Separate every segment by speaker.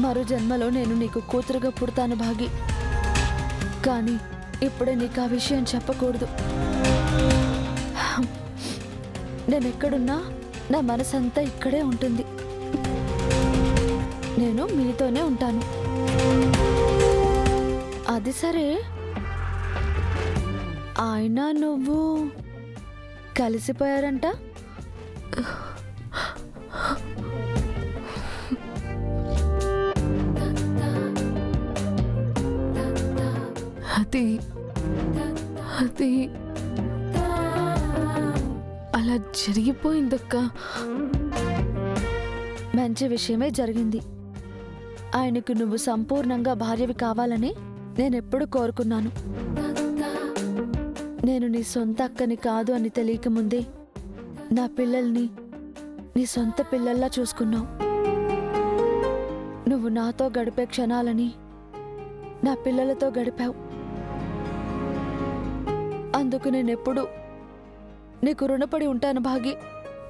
Speaker 1: మరో జన్మలో నేను నీకు కూతురుగా పుడతాను భాగి. కానీ ఇప్పుడే నీకు ఆ విషయం చెప్పకూడదు. నేనెక్కడున్నా నా మనసంతా ఇక్కడే ఉంటుంది. నేను మీతోనే ఉంటాను. అది సరే, ఆయన నువ్వు కలిసిపోయారంట.
Speaker 2: అది అది అలా జరిగిపోయిందక్క.
Speaker 1: మంచి విషయమే జరిగింది. ఆయనకు నువ్వు సంపూర్ణంగా భార్యవి కావాలని నేనెప్పుడు కోరుకున్నాను. నేను నీ సొంత అక్కని కాదు అని తెలియకముందే నా పిల్లల్ని నీ సొంత పిల్లల్లా చూసుకున్నావు. నువ్వు నాతో గడిపే క్షణాలని నా పిల్లలతో గడిపావు. అందుకు నేనెప్పుడు నీకు రుణపడి ఉంటాను భాగి.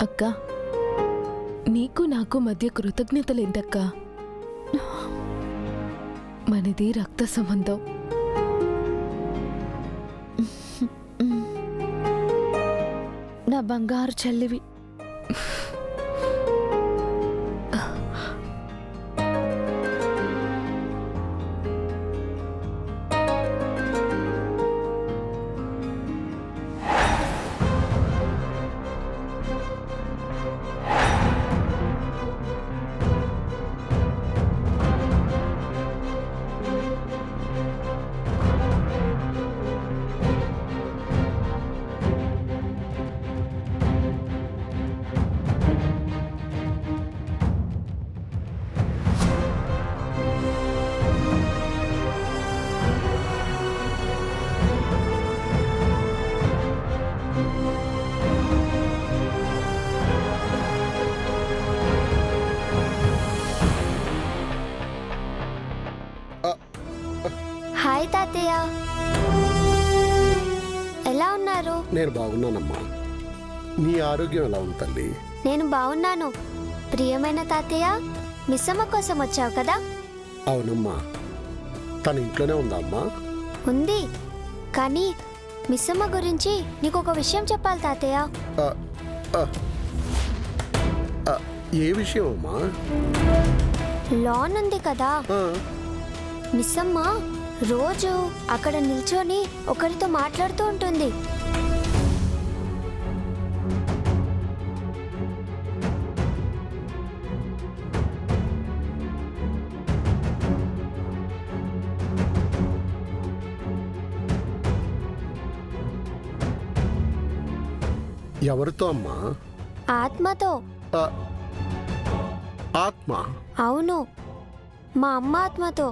Speaker 2: అక్క, నీకు నాకు మధ్య కృతజ్ఞతలేంటక్కా? మనది రక్త సంబంధం.
Speaker 1: నా బంగారు చెల్లివి.
Speaker 3: హాయ్ తాతయ్య, ఎలా ఉన్నారు?
Speaker 4: నేను బాగున్నానమ్మా. నీ ఆరోగ్యం ఎలా ఉంది తల్లి?
Speaker 3: నేను బాగున్నాను. ప్రియమైన తాతయ్య, మిస్సమ్మ కోసం వచ్చావు కదా?
Speaker 4: అవునమ్మా. తన ఇంట్లోనే ఉందా అమ్మా?
Speaker 3: ఉంది, కానీ మిస్సమ్మ గురించి నీకు ఒక విషయం చెప్పాలి తాతయ్య.
Speaker 4: ఏ విషయం అమ్మా?
Speaker 3: లాన్ ఉంది కదా, మిస్సమ్మ రోజు అక్కడ నిల్చొని ఒకరితో మాట్లాడుతూ ఉంటుంది.
Speaker 4: ఎవరితో అమ్మా?
Speaker 3: ఆత్మతో.
Speaker 4: ఆత్మ?
Speaker 3: అవును, మా అమ్మ ఆత్మతో.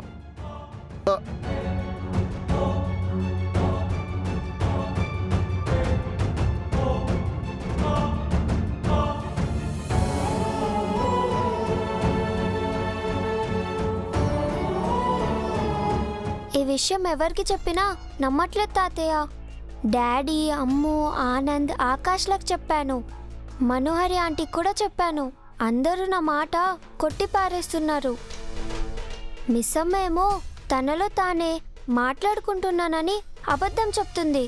Speaker 3: ఈ విషయం ఎవరికి చెప్పినా నమ్మట్లేదు తాతయ్య. డాడీ, అమ్ము, ఆనంద్, ఆకాష్లకు చెప్పాను. మనోహరి ఆంటీకి కూడా చెప్పాను. అందరూ నా మాట కొట్టి పారేస్తున్నారు. మిస్సమ్మ ఏమో తనలో తానే మాట్లాడుకుంటున్నానని అబద్ధం చెప్తుంది.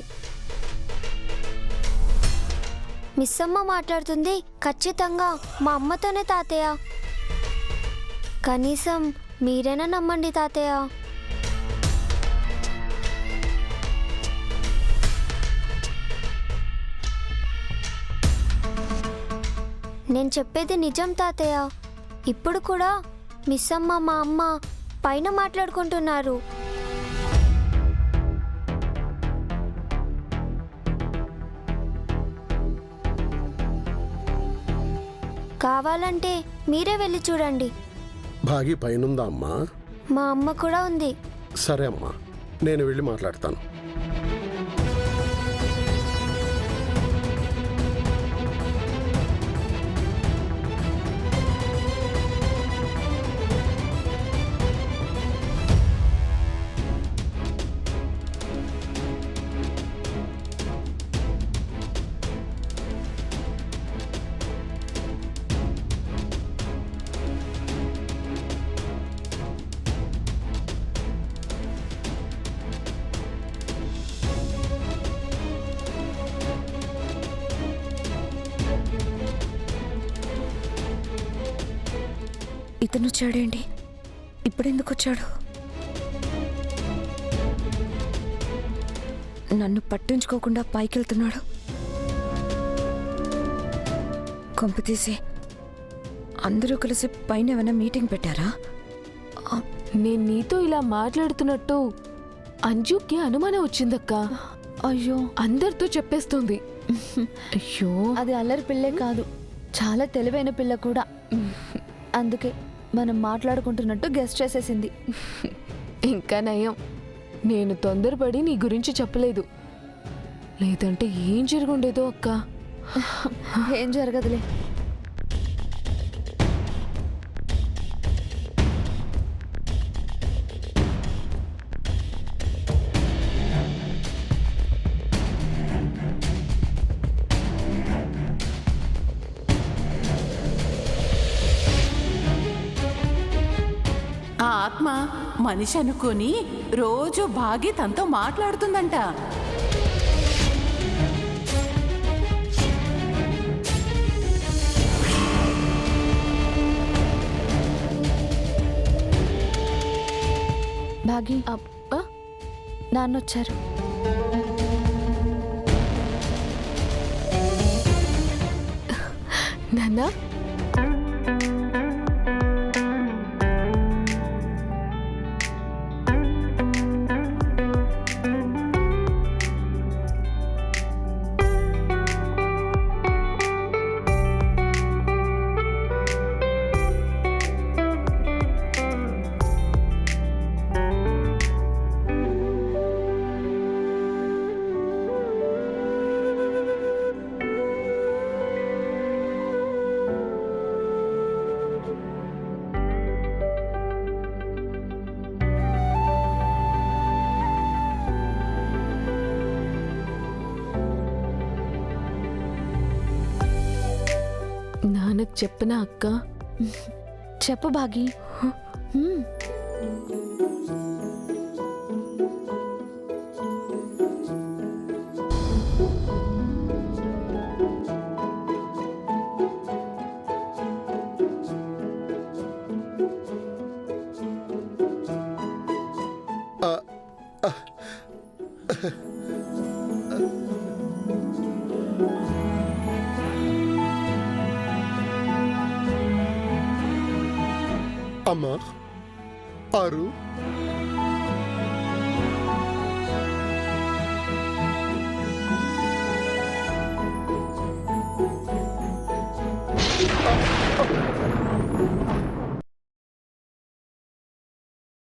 Speaker 3: మిస్సమ్మ మాట్లాడుతుంది ఖచ్చితంగా మా అమ్మతోనే తాతయ్య. కనీసం మీరైనా నమ్మండి తాతయ్య. నేను చెప్పేది నిజం తాతయ్య. ఇప్పుడు కూడా మిస్సమ్మ, మా అమ్మ పైన మాట్లాడుకుంటున్నారు. కావాలంటే మీరే వెళ్ళి చూడండి.
Speaker 4: భాగి పైనుందా అమ్మా?
Speaker 3: మా అమ్మ కూడా ఉంది.
Speaker 4: సరే అమ్మా, నేను వెళ్ళి మాట్లాడతాను.
Speaker 5: ఇతను వచ్చాడేంటి? ఇప్పుడెందుకు వచ్చాడు? నన్ను పట్టించుకోకుండా పైకి వెళ్తున్నాడు. కొంప తీసి అందరూ కలిసి పైన ఏమైనా మీటింగ్ పెట్టారా?
Speaker 2: నేను నీతో ఇలా మాట్లాడుతున్నట్టు అంజుకి అనుమానం వచ్చిందక్క.
Speaker 1: అయ్యో,
Speaker 2: అందరితో చెప్పేస్తుంది. అయ్యో,
Speaker 1: అది అల్లరి పిల్లే కాదు, చాలా తెలివైన పిల్ల కూడా. అందుకే మనం మాట్లాడుకుంటున్నట్టు గెస్ట్ చేసేసింది.
Speaker 2: ఇంకా నయం నేను తొందరపడి నీ గురించి చెప్పలేదు, లేదంటే ఏం జరుగుండేదో అక్క.
Speaker 1: ఏం జరగదులే.
Speaker 6: ఆ ఆత్మ మనిషి అనుకొని రోజు బాగి తనతో మాట్లాడుతుందంట.
Speaker 1: భాగి,
Speaker 2: అబ్బా,
Speaker 1: నాన్నొచ్చారు.
Speaker 2: నాన్నా, నాన్నకు చెప్పనా అక్క?
Speaker 1: చెప్పు భాగి. హ్మ్.
Speaker 4: అమ్మా, ఆరు.